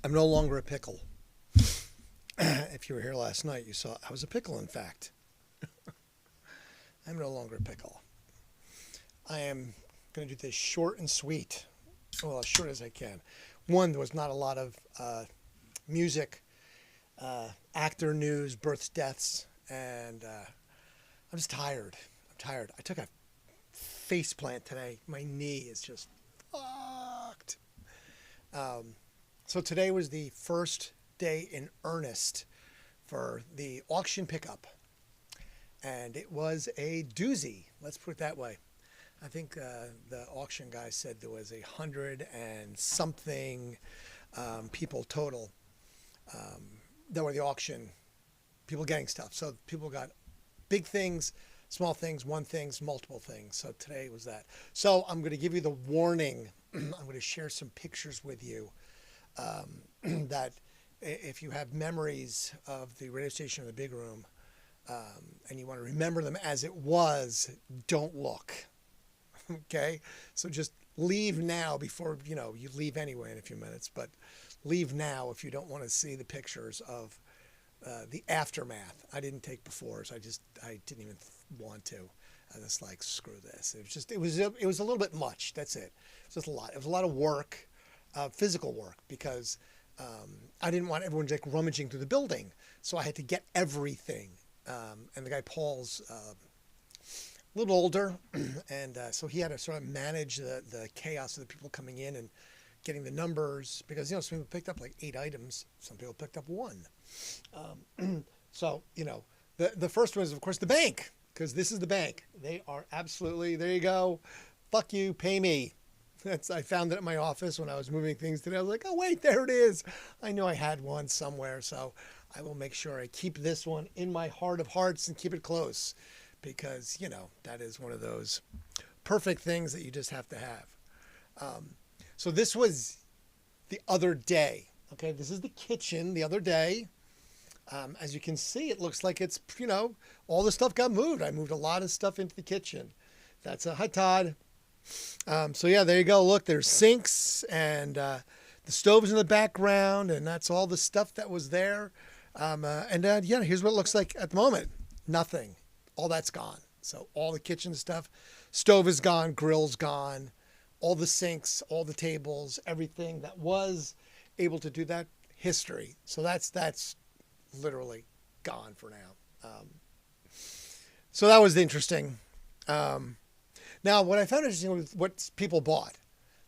I'm no longer a pickle. If you were here last night, you saw I was a pickle, in fact. I'm no longer a pickle. I am going to do this short and sweet. Well, as short as I can. One, there was not a lot of music, actor news, births, deaths, and I'm just tired. I'm tired. I took a face plant today. My knee is just fucked. So today was the first day in earnest for the auction pickup, and it was a doozy. Let's put it that way. I think the auction guy said there was 100 and something people total that were the auction people getting stuff. So people got big things, small things, one things, multiple things. So today was that. So I'm going to give you the warning. I'm going to share some pictures with you that if you have memories of the radio station or the big room and you want to remember them as it was, don't look. Okay, so just leave now before you leave anyway in a few minutes. But leave now if you don't want to see the pictures of the aftermath. I didn't take before, so I didn't even want to. I was like, screw this. It was a little bit much. That's it. It was just a lot. It was a lot of work, physical work, because I didn't want everyone like rummaging through the building, so I had to get everything. And the guy Paul's a little older, and so he had to sort of manage the chaos of the people coming in and getting the numbers, because some people picked up like 8 items, some people picked up 1. So the first one is of course the bank, because this is the bank. They are absolutely, there you go, fuck you, pay me. I found it at my office when I was moving things today. I was like, oh wait, there it is. I knew I had one somewhere, so I will make sure I keep this one in my heart of hearts and keep it close. Because, that is one of those perfect things that you just have to have. So this was the other day. Okay, this is the kitchen the other day. As you can see, it looks like it's, all the stuff got moved. I moved a lot of stuff into the kitchen. That's a hi, Todd. So yeah, there you go. Look, there's sinks and the stoves in the background, and that's all the stuff that was there. Here's what it looks like at the moment. Nothing. All that's gone. So all the kitchen stuff, stove is gone, grill's gone, all the sinks, all the tables, everything that was able to do that, history. So that's literally gone for now. So that was interesting. Now, what I found interesting was what people bought.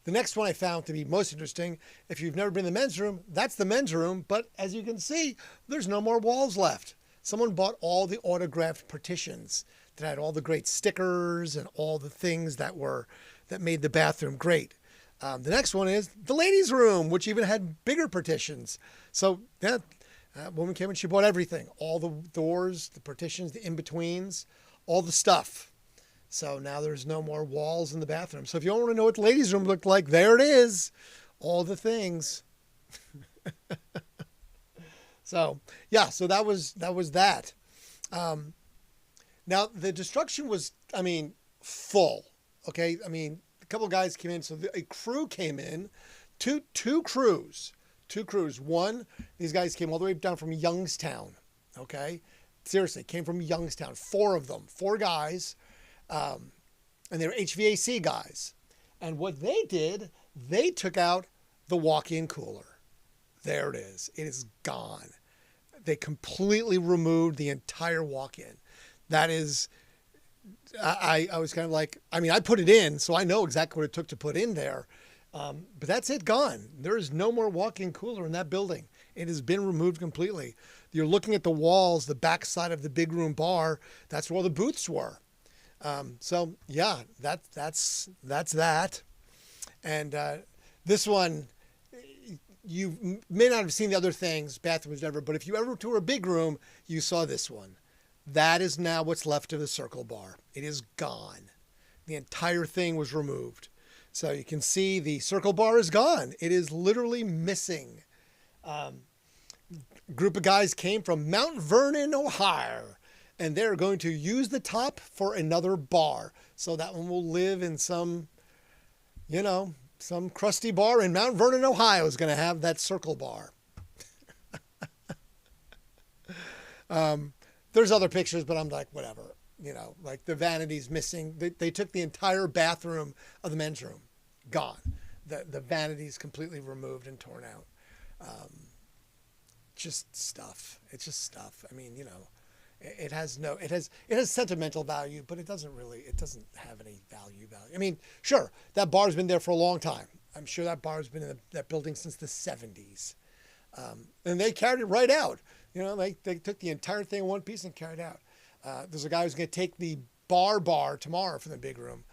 The next one I found to be most interesting, if you've never been in the men's room, that's the men's room. But as you can see, there's no more walls left. Someone bought all the autographed partitions that had all the great stickers and all the things that made the bathroom great. The next one is the ladies' room, which even had bigger partitions. So that woman came and she bought everything, all the doors, the partitions, the in-betweens, all the stuff. So now there's no more walls in the bathroom. So if you want to know what the ladies' room looked like, there it is, all the things. So yeah, so that was that. Now the destruction was, full. Okay, a couple of guys came in, so a crew came in, two crews. One, these guys came all the way down from Youngstown. Okay, seriously, came from Youngstown. 4 of them, 4 guys, and they were HVAC guys. And what they did, they took out the walk-in cooler. There it is. It is gone. They completely removed the entire walk-in. That is, I was kind of like, I put it in, so I know exactly what it took to put in there. But that's it, gone. There is no more walk-in cooler in that building. It has been removed completely. You're looking at the walls, the backside of the big room bar. That's where the booths were. So yeah, that's that. And this one, you may not have seen the other things, bathrooms, ever, but if you ever tour a big room, you saw this one. That is now what's left of the circle bar. It is gone. The entire thing was removed. So you can see the circle bar is gone. It is literally missing. A group of guys came from Mount Vernon, Ohio, and they're going to use the top for another bar. So that one will live in some some crusty bar in Mount Vernon, Ohio is going to have that circle bar. There's other pictures, but I'm like, whatever. Like the vanity's missing. They took the entire bathroom of the men's room. Gone. The vanity's completely removed and torn out. Just stuff. It's just stuff. I mean, it has sentimental value, but it doesn't have any value. I mean, sure, that bar's been there for a long time. I'm sure that bar's been in that building since the 70s. And they carried it right out. They took the entire thing in one piece and carried it out. There's a guy who's going to take the bar tomorrow from the big room.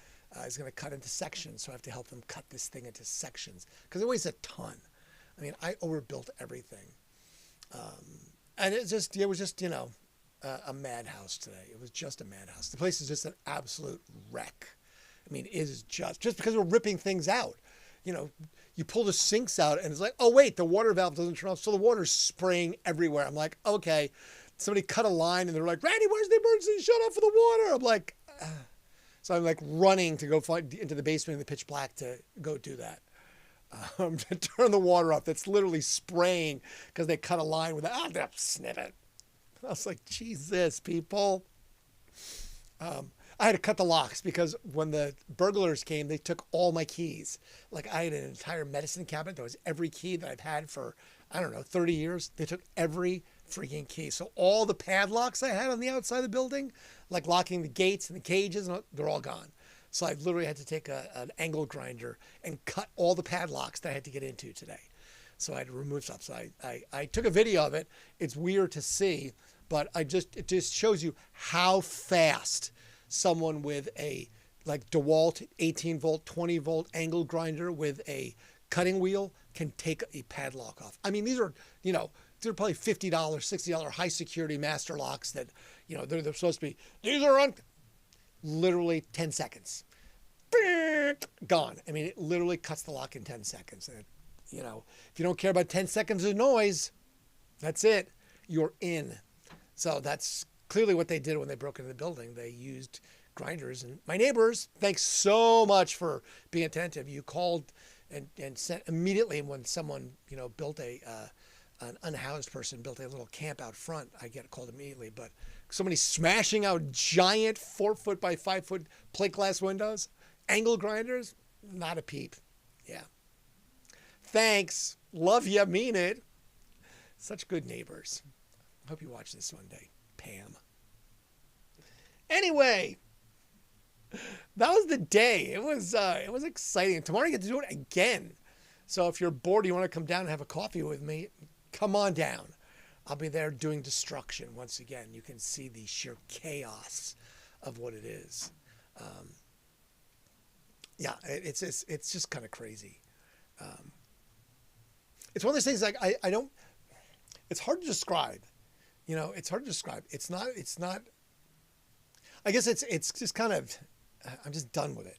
He's going to cut into sections, so I have to help them cut this thing into sections because it weighs a ton. I mean, I overbuilt everything. And it was just a madhouse today. It was just a madhouse. The place is just an absolute wreck. I mean, it is just because we're ripping things out. You pull the sinks out and it's like, oh wait, the water valve doesn't turn off. So the water's spraying everywhere. I'm like, okay, somebody cut a line and they're like, Randy, where's the emergency shut off for the water? I'm like, So I'm like running to go into the basement in the pitch black to go do that. To turn the water off. That's literally spraying because they cut a line with that snippet. I was like, Jesus, people. I had to cut the locks because when the burglars came, they took all my keys. Like I had an entire medicine cabinet. That was every key that I've had for, 30 years. They took every freaking key. So all the padlocks I had on the outside of the building, like locking the gates and the cages, they're all gone. So I literally had to take an angle grinder and cut all the padlocks that I had to get into today. So I had to remove stuff. So I took a video of it. It's weird to see, but it just shows you how fast someone with a like DeWalt 18 volt, 20 volt angle grinder with a cutting wheel can take a padlock off. I mean, these are probably $50, $60 high security master locks that, they're supposed to be, these are on literally 10 seconds. Gone. I mean, it literally cuts the lock in 10 seconds. And, if you don't care about 10 seconds of noise, that's it. You're in. So that's clearly what they did when they broke into the building. They used grinders. And my neighbors, thanks so much for being attentive. You called and sent immediately when someone, built an unhoused person built a little camp out front. I get called immediately. But somebody smashing out giant 4-foot by 5-foot plate glass windows, angle grinders, not a peep. Yeah. Thanks. Love you. Mean it. Such good neighbors. Hope you watch this one day. Pam. Anyway, that was the day. It was exciting. Tomorrow you get to do it again. So if you're bored, you want to come down and have a coffee with me, come on down. I'll be there doing destruction once again. You can see the sheer chaos of what it is. It's just kind of crazy. It's one of those things like I don't. It's hard to describe. It's hard to describe. It's not. I guess it's just kind of. I'm just done with it.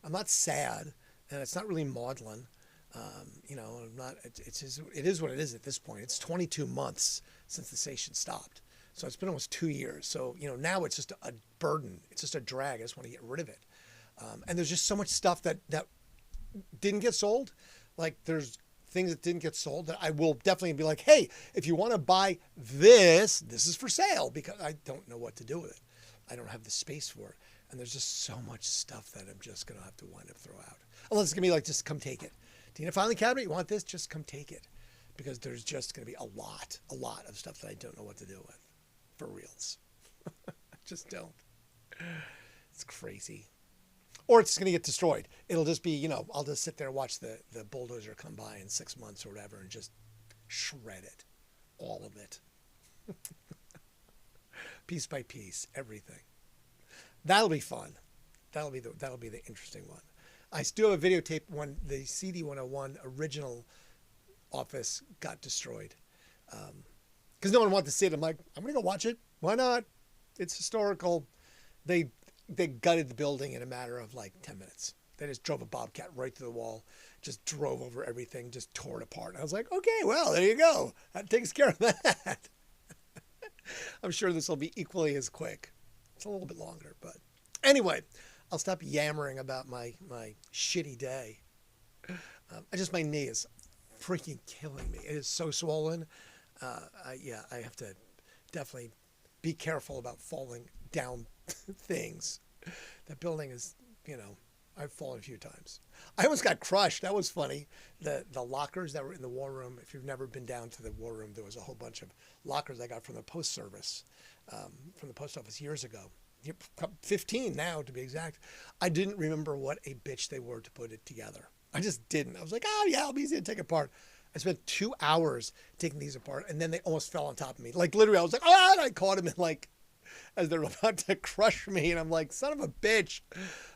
I'm not sad, and it's not really maudlin. I'm not. It is what it is at this point. It's 22 months since the station stopped, so it's been almost 2 years. So now it's just a burden. It's just a drag. I just want to get rid of it. And there's just so much stuff that didn't get sold. Like there's things that didn't get sold that I will definitely be like, hey, if you want to buy this is for sale, because I don't know what to do with it. I don't have the space for it. And there's just so much stuff that I'm just going to have to wind up throw out. Unless it's going to be like, just come take it. Do you need a filing cabinet? You want this? Just come take it. Because there's just going to be a lot of stuff that I don't know what to do with. For reals. I just don't. It's crazy. Or it's going to get destroyed. It'll just be, I'll just sit there and watch the bulldozer come by in 6 months or whatever and just shred it. All of it. Piece by piece, everything. That'll be fun. That'll be the interesting one. I still have a videotape when the CD101 original office got destroyed. Because no one wanted to see it. I'm like, I'm going to go watch it. Why not? It's historical. They gutted the building in a matter of like 10 minutes. They just drove a Bobcat right through the wall, just drove over everything, just tore it apart. And I was like, okay, well, there you go. That takes care of that. I'm sure this will be equally as quick. It's a little bit longer, but anyway, I'll stop yammering about my shitty day. My knee is freaking killing me. It is so swollen. I have to definitely be careful about falling down things. That building is, I've fallen a few times. I almost got crushed. That was funny. The lockers that were in the war room, if you've never been down to the war room, there was a whole bunch of lockers I got from the post service, from the post office years ago. 15 now, to be exact. I didn't remember what a bitch they were to put it together. I just didn't. I was like, oh, yeah, it'll be easy to take apart. I spent 2 hours taking these apart, and then they almost fell on top of me. Like, literally, I was like, ah, and I caught them as they're about to crush me. And I'm like, son of a bitch.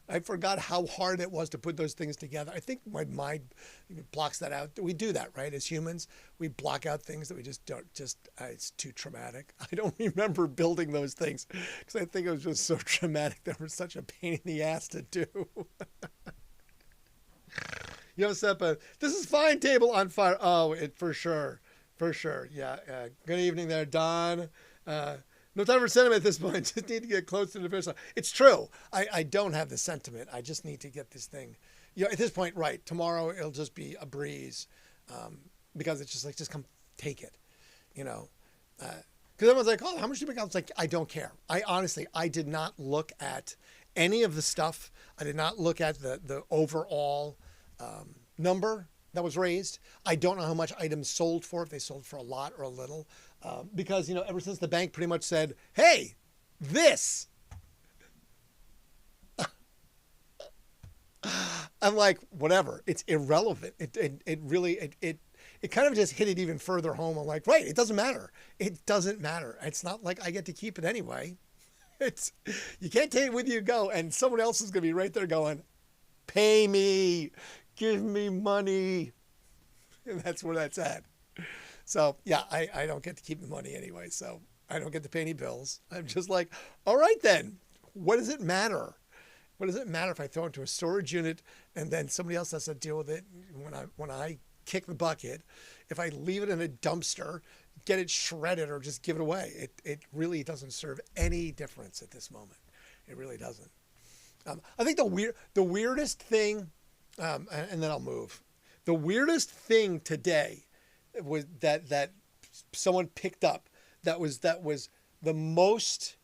I forgot how hard it was to put those things together. I think my mind blocks that out. We do that, right? As humans, we block out things that we just don't, it's too traumatic. I don't remember building those things because I think it was just so traumatic. They were such a pain in the ass to do. Yosepa, this is fine, table on fire. Oh, for sure. Yeah. Good evening there, Don. No time for sentiment at this point. Just need to get close to the finish line. It's true. I don't have the sentiment. I just need to get this thing. At this point, right. Tomorrow it'll just be a breeze, because it's just like, just come take it, because everyone's like, oh, how much do you make out? It's like, I don't care. I did not look at any of the stuff. I did not look at the overall number that was raised. I don't know how much items sold for, if they sold for a lot or a little. Because, ever since the bank pretty much said, hey, this, I'm like, whatever, it's irrelevant. It really kind of just hit it even further home. I'm like, right, it doesn't matter. It doesn't matter. It's not like I get to keep it anyway. You can't take it with you, go. And someone else is going to be right there going, pay me, give me money. And that's where that's at. So, yeah, I don't get to keep the money anyway, so I don't get to pay any bills. I'm just like, all right then, what does it matter? What does it matter if I throw it into a storage unit and then somebody else has to deal with it when I kick the bucket? If I leave it in a dumpster, get it shredded or just give it away, it really doesn't serve any difference at this moment. It really doesn't. I think the weirdest thing, and then I'll move. The weirdest thing today was that someone picked up that was the most,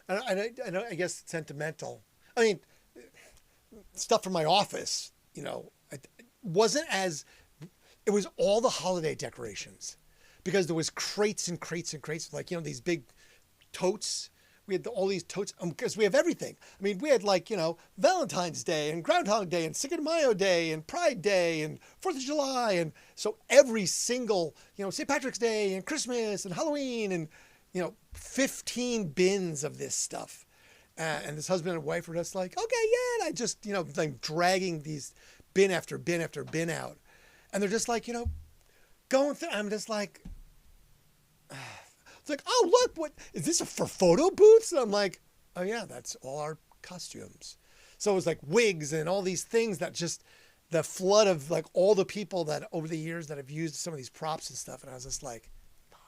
I guess, sentimental. I mean, stuff from my office, wasn't as, it was all the holiday decorations, because there was crates and crates and crates, like, these big totes. We had all these totes, because we have everything. I mean, we had Valentine's Day and Groundhog Day and Cinco de Mayo Day and Pride Day and 4th of July. And so every single, St. Patrick's Day and Christmas and Halloween and, 15 bins of this stuff. And this husband and wife were just like, okay, yeah. And I just, like dragging these bin after bin after bin out. And they're just like, going through, I'm just like, it's like, oh, look, what is this for photo booths? And I'm like, oh yeah, that's all our costumes. So it was like wigs and all these things that just, the flood of like all the people that over the years that have used some of these props and stuff. And I was just like, fuck.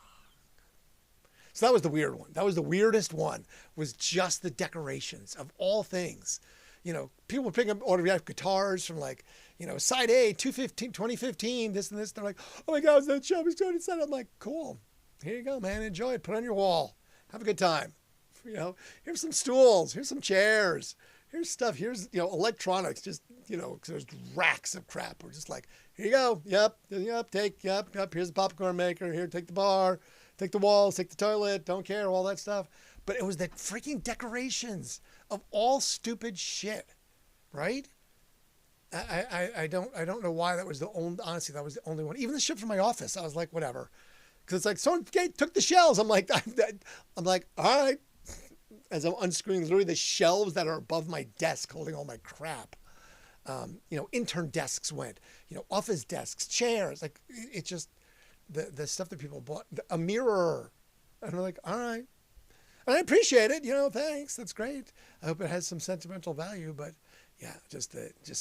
So that was the weird one. That was the weirdest one, was just the decorations of all things. People were picking up autographed guitars from like, side A, 2015, this and this. They're like, oh my God, that Shelby's doing it. I'm like, cool. Here you go, man. Enjoy it. Put it on your wall. Have a good time. Here's some stools. Here's some chairs. Here's stuff. Here's, electronics. Just, there's racks of crap. We're just like, here you go. Yep. Here's the popcorn maker. Here, take the bar. Take the walls. Take the toilet. Don't care. All that stuff. But it was the freaking decorations of all stupid shit. Right? I don't know why that was the only, honestly, that was the only one. Even the shit from my office. I was like, whatever. Because it's like, someone took the shelves. I'm like, all right. As I'm unscrewing literally the shelves that are above my desk holding all my crap. Intern desks went, office desks, chairs. Like, it just, the stuff that people bought. A mirror. And I'm like, all right. And I appreciate it. Thanks. That's great. I hope it has some sentimental value. But yeah, just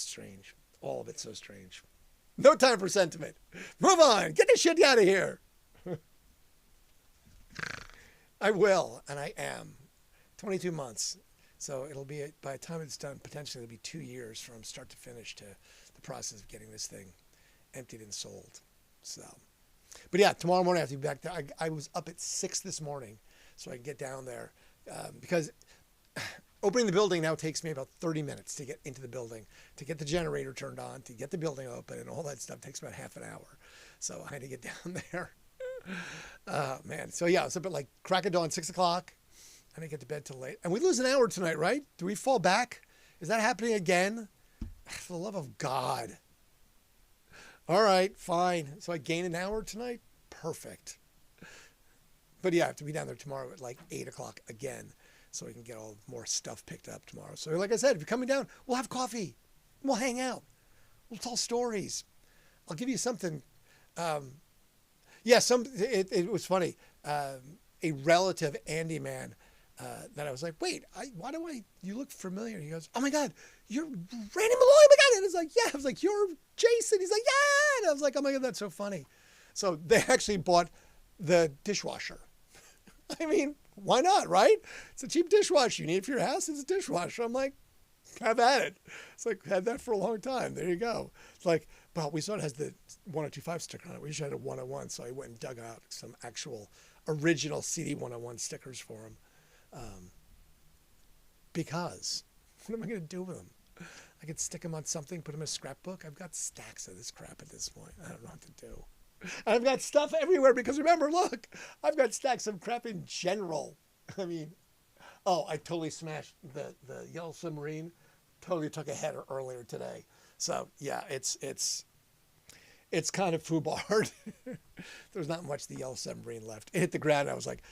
strange. All of it's so strange. No time for sentiment. Move on. Get this shit out of here. I will, and I am. 22 months. So it'll be, by the time it's done, potentially it'll be 2 years from start to finish to the process of getting this thing emptied and sold. So, but yeah, tomorrow morning I have to be back there. I was up at 6 this morning so I can get down there because opening the building now takes me about 30 minutes to get into the building, to get the generator turned on, to get the building open, and all that stuff takes about half an hour. So I had to get down there. Man. So yeah, it's up at like crack of dawn, 6 o'clock. I didn't get to bed till late. And we lose an hour tonight, right? Do we fall back? Is that happening again? For the love of God. All right, fine. So I gain an hour tonight? Perfect. But yeah, I have to be down there tomorrow at like 8 o'clock again so we can get all more stuff picked up tomorrow. So like I said, if you're coming down, we'll have coffee. We'll hang out. We'll tell stories. I'll give you something. It was funny. A relative, Andy man, that I was like, wait, you look familiar. He goes, oh my God, you're Randy Malloy. Oh my God. And it's like, yeah. I was like, you're Jason. He's like, yeah. And I was like, oh my God, that's so funny. So they actually bought the dishwasher. I mean, why not, right? It's a cheap dishwasher you need for your house. It's a dishwasher. I'm like, have at it. It's like, had that for a long time. There you go. It's like, well, we saw it has the 1025 sticker on it. We usually had a 101, so I went and dug out some actual original CD 101 stickers for him. Because what am I going to do with them? I could stick them on something, put them in a scrapbook. I've got stacks of this crap at this point. I don't know what to do. I've got stuff everywhere because remember, look, I've got stacks of crap in general. I mean, oh, I totally smashed the Yellow Submarine. Totally took a header earlier today. So yeah, it's kind of foobarred. There's not much of the Yellow Submarine left. It hit the ground. I was like,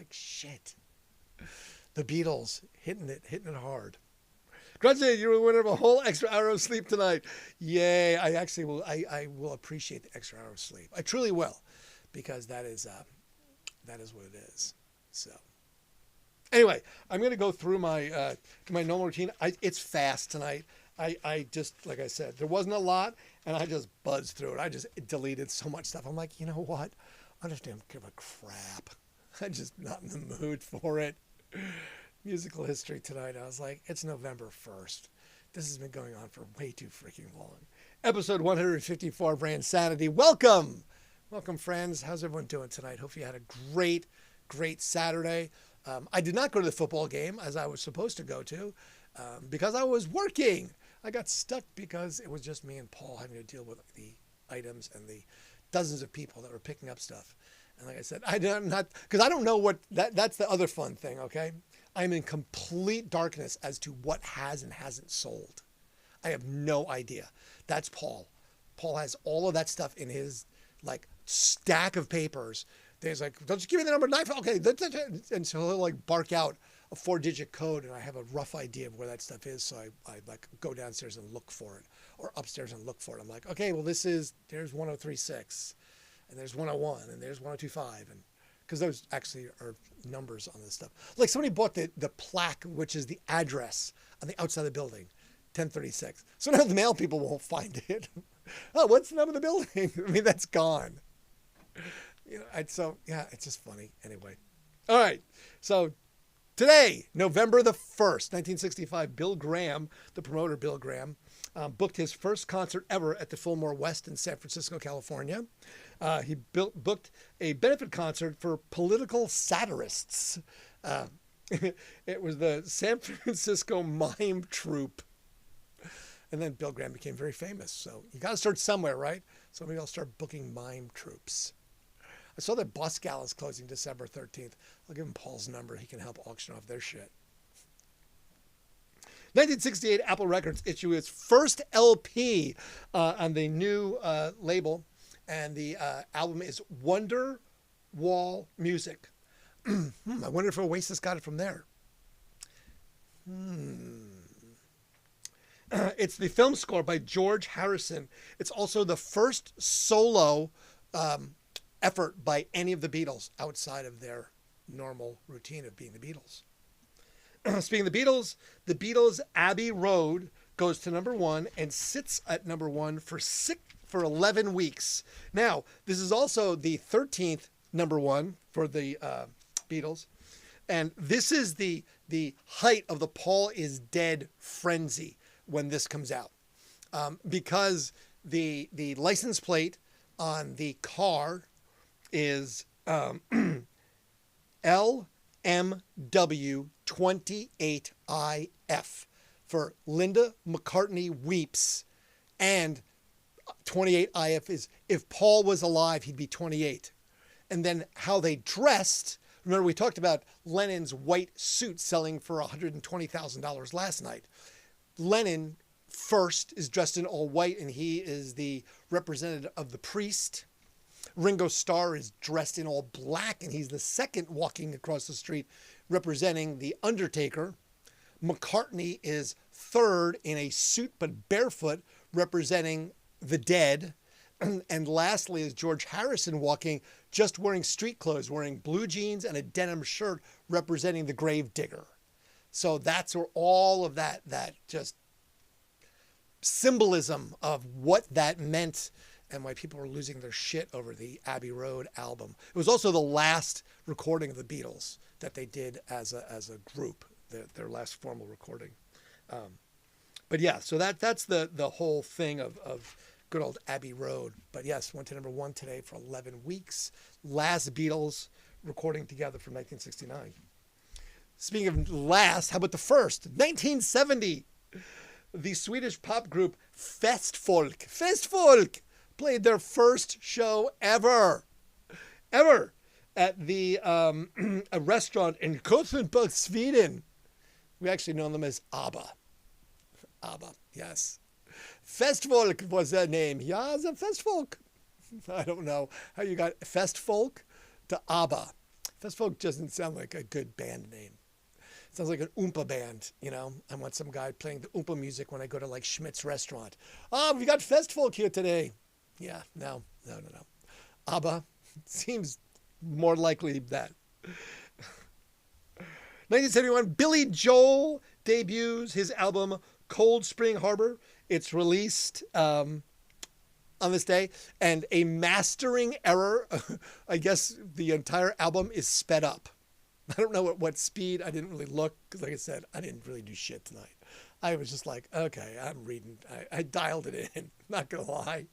shit. The Beatles hitting it hard. Grunzy, you're a winner of a whole extra hour of sleep tonight. Yay! I actually will. I will appreciate the extra hour of sleep. I truly will, because that is what it is. So. Anyway, I'm going to go through my normal routine. It's fast tonight. I just, like I said, there wasn't a lot, and I just buzzed through it. I just deleted so much stuff. I'm like, you know what? I just don't give a crap. I'm just not in the mood for it. Musical history tonight. I was like, it's November 1st. This has been going on for way too freaking long. Episode 154 of Randsanity. Welcome! Welcome, friends. How's everyone doing tonight? Hope you had a great, great Saturday. I did not go to the football game as I was supposed to go to because I was working. I got stuck because it was just me and Paul having to deal with the items and the dozens of people that were picking up stuff. And like I said, I'm not, because I don't know what, that's the other fun thing, okay? I'm in complete darkness as to what has and hasn't sold. I have no idea. That's Paul. Paul has all of that stuff in his like stack of papers. There's like, don't you give me the number 9? Okay. And so he'll like bark out a 4-digit code, and I have a rough idea of where that stuff is. So I like go downstairs and look for it, or upstairs and look for it. I'm like, okay, well there's 1036, and there's 101, and there's 1025, and because those actually are numbers on this stuff. Like somebody bought the plaque, which is the address on the outside of the building, 1036. So now the mail people won't find it. Oh, what's the number of the building? I mean, that's gone. You know, so yeah, it's just funny. Anyway, all right. So today, November the 1st, 1965, Bill Graham, the promoter Bill Graham, booked his first concert ever at the Fillmore West in San Francisco, California. He booked a benefit concert for political satirists. It was the San Francisco Mime Troupe. And then Bill Graham became very famous. So you got to start somewhere, right? So maybe I'll start booking mime troops. I saw that Bus Gal is closing December 13th. I'll give him Paul's number. He can help auction off their shit. 1968, Apple Records issue its first LP on the new label. And the album is Wonder Wall Music. I wonder if Oasis got it from there. It's the film score by George Harrison. It's also the first solo effort by any of the Beatles outside of their normal routine of being the Beatles. Speaking of the Beatles' Abbey Road goes to number 1 and sits at number 1 for 11 weeks. Now, this is also the 13th number 1 for the Beatles. And this is the height of the Paul is dead frenzy when this comes out. Because the license plate on the car is LMW28IF for Linda McCartney Weeps. And 28IF is if Paul was alive, he'd be 28. And then how they dressed. Remember, we talked about Lennon's white suit selling for $120,000 last night. Lennon first is dressed in all white, and he is the representative of the priest. Ringo Starr is dressed in all black, and he's the second walking across the street representing the Undertaker. McCartney is third in a suit but barefoot representing the dead. And lastly is George Harrison walking just wearing street clothes, wearing blue jeans and a denim shirt representing the grave digger. So that's where all of that just symbolism of what that meant and why people were losing their shit over the Abbey Road album. It was also the last recording of the Beatles that they did as a group, their last formal recording. But yeah, so that's the whole thing of good old Abbey Road. But yes, went to number 1 today for 11 weeks. Last Beatles recording together from 1969. Speaking of last, how about the first? 1970. The Swedish pop group Festfolk played their first show ever at the a restaurant in Gothenburg, Sweden. We actually know them as ABBA. ABBA, yes. Festfolk was their name. Yeah, the Festfolk. I don't know how you got Festfolk to ABBA. Festfolk doesn't sound like a good band name. It sounds like an Oompa band, you know. I want some guy playing the Oompa music when I go to like Schmidt's restaurant. We got Festfolk here today. Yeah, no. ABBA seems more likely that. 1971, Billy Joel debuts his album Cold Spring Harbor. It's released on this day, and a mastering error. I guess the entire album is sped up. I don't know at what speed. I didn't really look because, like I said, I didn't really do shit tonight. I was just like, okay, I'm reading. I dialed it in. Not gonna lie.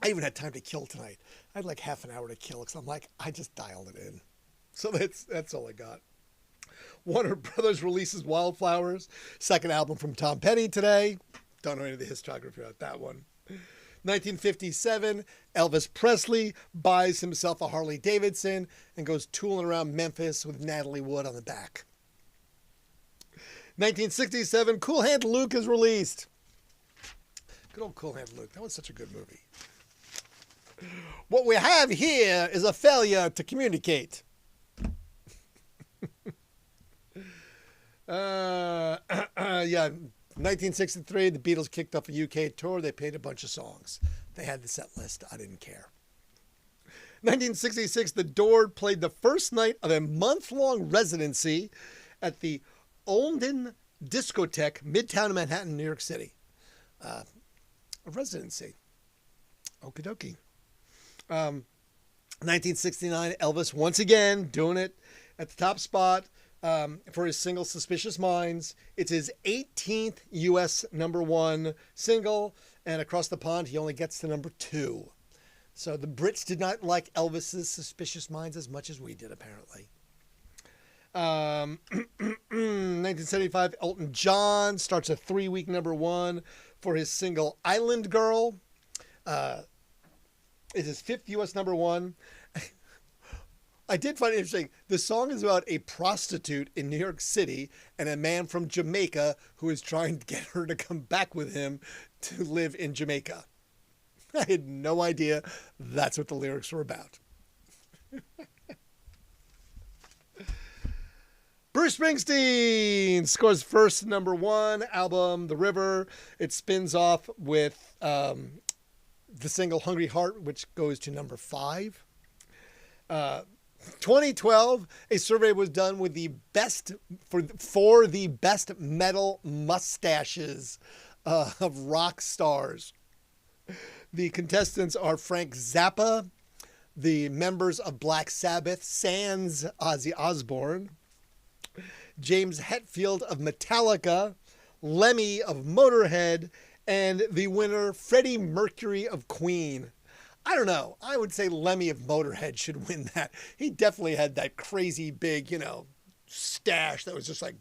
I even had time to kill tonight. I had like half an hour to kill because I'm like, I just dialed it in. So that's all I got. Warner Brothers releases Wildflowers, second album from Tom Petty today. Don't know any of the historiography about that one. 1957, Elvis Presley buys himself a Harley Davidson and goes tooling around Memphis with Natalie Wood on the back. 1967, Cool Hand Luke is released. Good old Cool Hand Luke. That was such a good movie. What we have here is a failure to communicate. 1963, the Beatles kicked off a UK tour. They played a bunch of songs. They had the set list. I didn't care. 1966, the Doors played the first night of a month-long residency at the Olden Discotheque, Midtown Manhattan, New York City. A residency. Okie dokie. 1969, Elvis once again doing it at the top spot. For his single Suspicious Minds. It's his 18th U.S. number 1 single, and across the pond he only gets to number 2. So the Brits did not like Elvis's Suspicious Minds as much as we did, apparently. 1975, Elton John starts a 3-week number 1 for his single Island Girl. It's his 5th U.S. number 1. I did find it interesting. The song is about a prostitute in New York City and a man from Jamaica who is trying to get her to come back with him to live in Jamaica. I had no idea that's what the lyrics were about. Bruce Springsteen scores first number 1 album, The River. It spins off with the single Hungry Heart, which goes to number 5. 2012, a survey was done with the best for the best metal mustaches of rock stars. The contestants are Frank Zappa, the members of Black Sabbath, sans Ozzy Osbourne, James Hetfield of Metallica, Lemmy of Motorhead, and the winner, Freddie Mercury of Queen. I don't know. I would say Lemmy of Motorhead should win that. He definitely had that crazy big, stash that was just like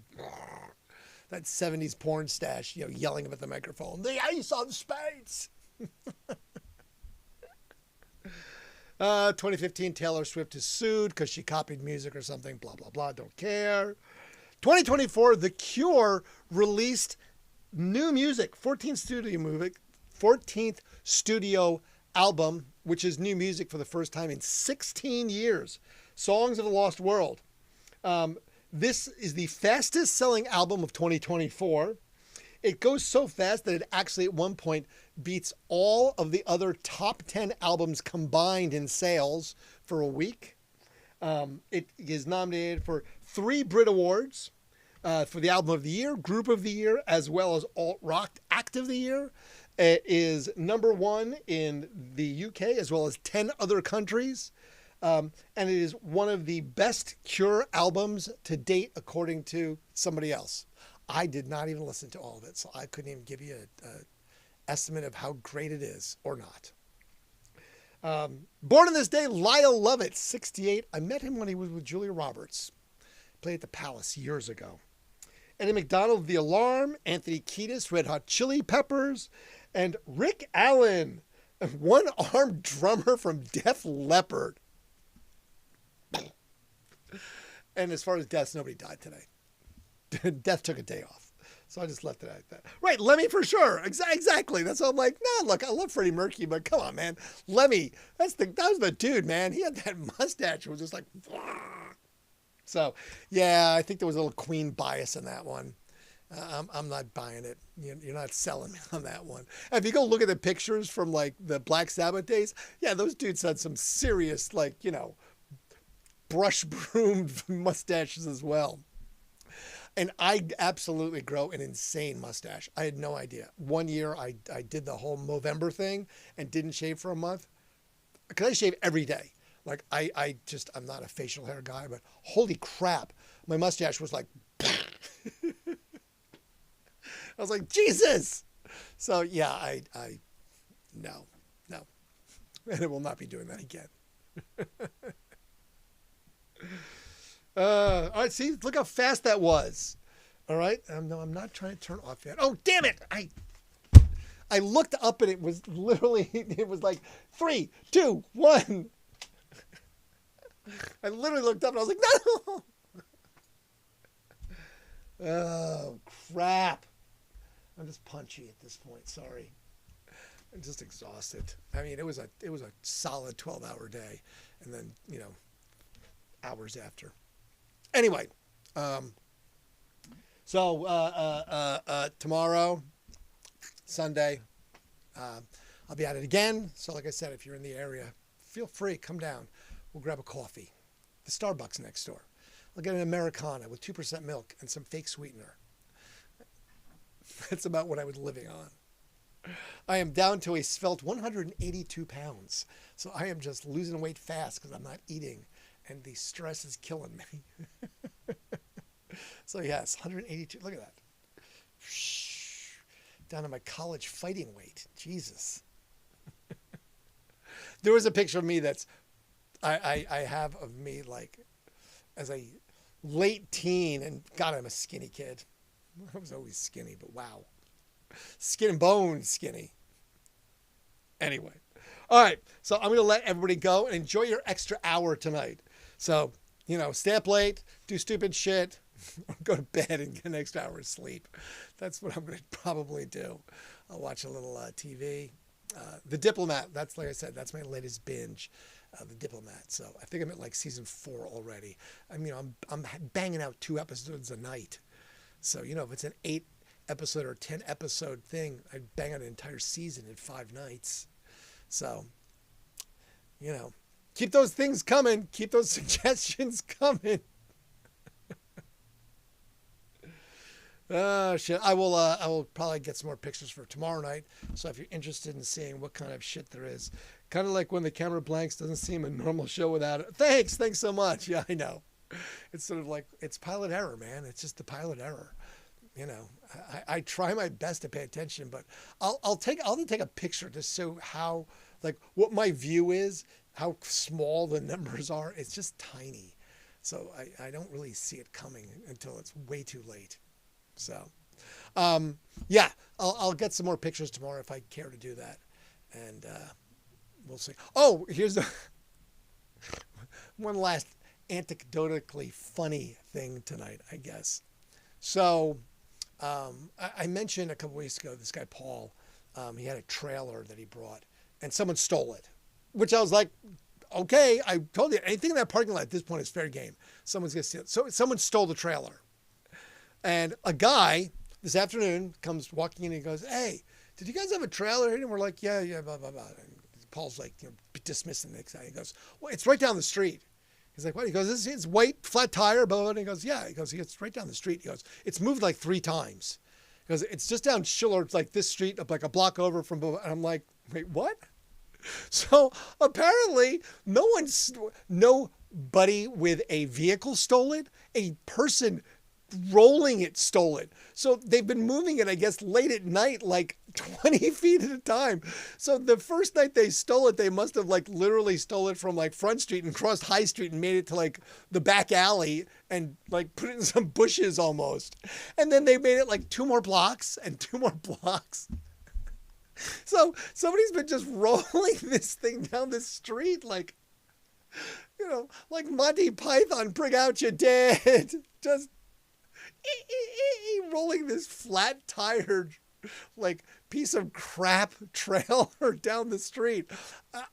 that 70s porn stash, yelling at the microphone. The ace of spades. 2015, Taylor Swift is sued because she copied music or something. Blah, blah, blah. Don't care. 2024, The Cure released new music, 14th studio album, which is new music for the first time in 16 years. Songs of the Lost World. This is the fastest selling album of 2024. It goes so fast that it actually at one point beats all of the other top 10 albums combined in sales for a week. It is nominated for 3 Brit Awards for the Album of the Year, Group of the Year, as well as Alt Rock Act of the Year. It is number 1 in the UK as well as 10 other countries. And it is one of the best Cure albums to date, according to somebody else. I did not even listen to all of it, so I couldn't even give you an estimate of how great it is or not. Born on this day, Lyle Lovett, 68. I met him when he was with Julia Roberts. Played at the Palace years ago. Eddie McDonald, The Alarm. Anthony Kiedis, Red Hot Chili Peppers. And Rick Allen, one-armed drummer from Def Leppard. And as far as deaths, nobody died today. Death took a day off. So I just left it at that. Right, Lemmy for sure. Exactly. That's all I'm like, nah, look, I love Freddie Mercury, but come on, man. Lemmy, that was the dude, man. He had that mustache. It was just like, so, yeah, I think there was a little Queen bias in that one. I'm not buying it. You're not selling me on that one. And if you go look at the pictures from like the Black Sabbath days, yeah, those dudes had some serious, brush broomed mustaches as well. And I absolutely grow an insane mustache. I had no idea. One year I did the whole Movember thing and didn't shave for a month because I shave every day. Like I'm not a facial hair guy, but holy crap, my mustache was like, I was like, Jesus. So yeah, no, and I will not be doing that again. All right, see, look how fast that was. All right, no, I'm not trying to turn off yet. Oh, damn it! I looked up and it was like 3, 2, 1. I literally looked up and I was like, no! Oh crap! I'm just punchy at this point. Sorry, I'm just exhausted. I mean, it was a solid 12-hour day, and then hours after. Anyway, so tomorrow, Sunday, I'll be at it again. So like I said, if you're in the area, feel free, come down. We'll grab a coffee. The Starbucks next door. I'll get an Americano with 2% milk and some fake sweetener. That's about what I was living on. I am down to a svelte 182 pounds. So I am just losing weight fast because I'm not eating. And the stress is killing me. So yes, 182. Look at that. Down to my college fighting weight. Jesus. There was a picture of me that's I have of me like as a late teen, and God, I'm a skinny kid. I was always skinny, but wow. Skin and bone skinny. Anyway. All right. So I'm going to let everybody go and enjoy your extra hour tonight. So, stay up late, do stupid shit, or go to bed and get an extra hour of sleep. That's what I'm going to probably do. I'll watch a little TV. The Diplomat, that's like I said, that's my latest binge, The Diplomat. So I think I'm at like season 4 already. I mean, I'm banging out 2 episodes a night. So, if it's an 8 episode or 10 episode thing, I'd bang out an entire season in 5 nights. So, keep those things coming. Keep those suggestions coming. Shit. I will probably get some more pictures for tomorrow night. So if you're interested in seeing what kind of shit there is, kind of like when the camera blanks, doesn't seem a normal show without it. Thanks so much. Yeah, I know. It's sort of like it's pilot error, man. It's just the pilot error. You know, I try my best to pay attention, but I'll take a picture to show how like what my view is, how small the numbers are. It's just tiny. So I don't really see it coming until it's way too late. So, yeah, I'll get some more pictures tomorrow if I care to do that. And, we'll see. Oh, here's one last anecdotically funny thing tonight, I guess. So, I mentioned a couple weeks ago, this guy, Paul, he had a trailer that he brought and someone stole it, which I was like, okay, I told you anything in that parking lot at this point is fair game. Someone's going to steal it. So someone stole the trailer. And a guy this afternoon comes walking in and he goes, hey, did you guys have a trailer here? And we're like, yeah, blah, blah, blah. And Paul's like, dismissing the guy. He goes, well, it's right down the street. He's like, what? He goes, it's white, flat tire, blah, blah. And he goes, yeah. He goes, it's right down the street. He goes, it's moved like 3 times. He goes, it's just down Schiller. It's like this street, like a block over from, and I'm like, wait, what? So apparently nobody with a vehicle stole it. A person rolling it stole it. So they've been moving it, I guess, late at night, like 20 feet at a time. So the first night they stole it, they must have like literally stole it from like Front Street and crossed High Street and made it to like the back alley and like put it in some bushes almost. And then they made it like 2 more blocks and 2 more blocks. So somebody's been just rolling this thing down the street like, like Monty Python, bring out your dead. Just rolling this flat tired like piece of crap trailer down the street.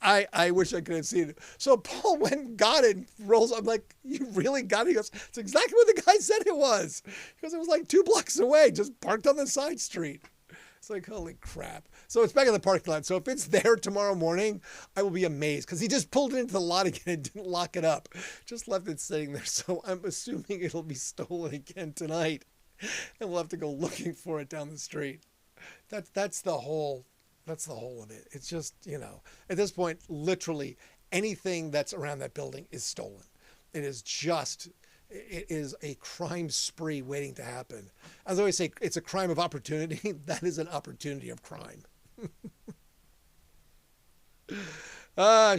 I wish I could have seen it. So Paul went and got it and rolls. I'm like, you really got it? He goes, it's exactly what the guy said it was. Because it was like 2 blocks away, just parked on the side street. It's like, holy crap. So it's back in the parking lot. So if it's there tomorrow morning, I will be amazed because he just pulled it into the lot again and didn't lock it up. Just left it sitting there. So I'm assuming it'll be stolen again tonight. And we'll have to go looking for it down the street. That's the whole of it. It's just, at this point, literally anything that's around that building is stolen. It is a crime spree waiting to happen. As I always say, it's a crime of opportunity. That is an opportunity of crime.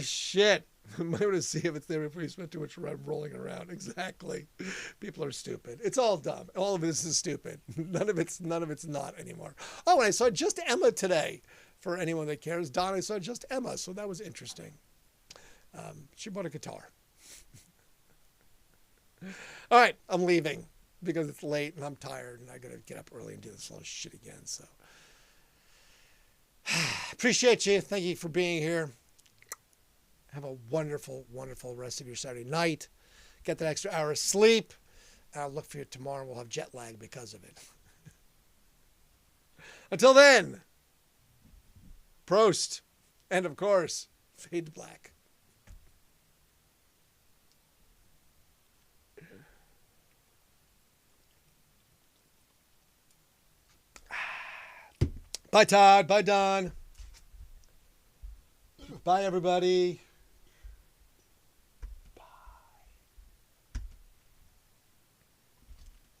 Shit. I might want to see if it's there before you spend too much time rolling around. Exactly. People are stupid. It's all dumb. All of this is stupid. None of it's not anymore. Oh, and I saw Just Emma today. For anyone that cares, Don, I saw Just Emma, so that was interesting. She bought a guitar. All right, I'm leaving because it's late and I'm tired and I got to get up early and do this little shit again. So appreciate you. Thank you for being here. Have a wonderful, wonderful rest of your Saturday night. Get that extra hour of sleep. I'll look for you tomorrow. We'll have jet lag because of it. Until then, Prost. And of course, fade to black. Bye, Todd. Bye, Don. Bye, everybody.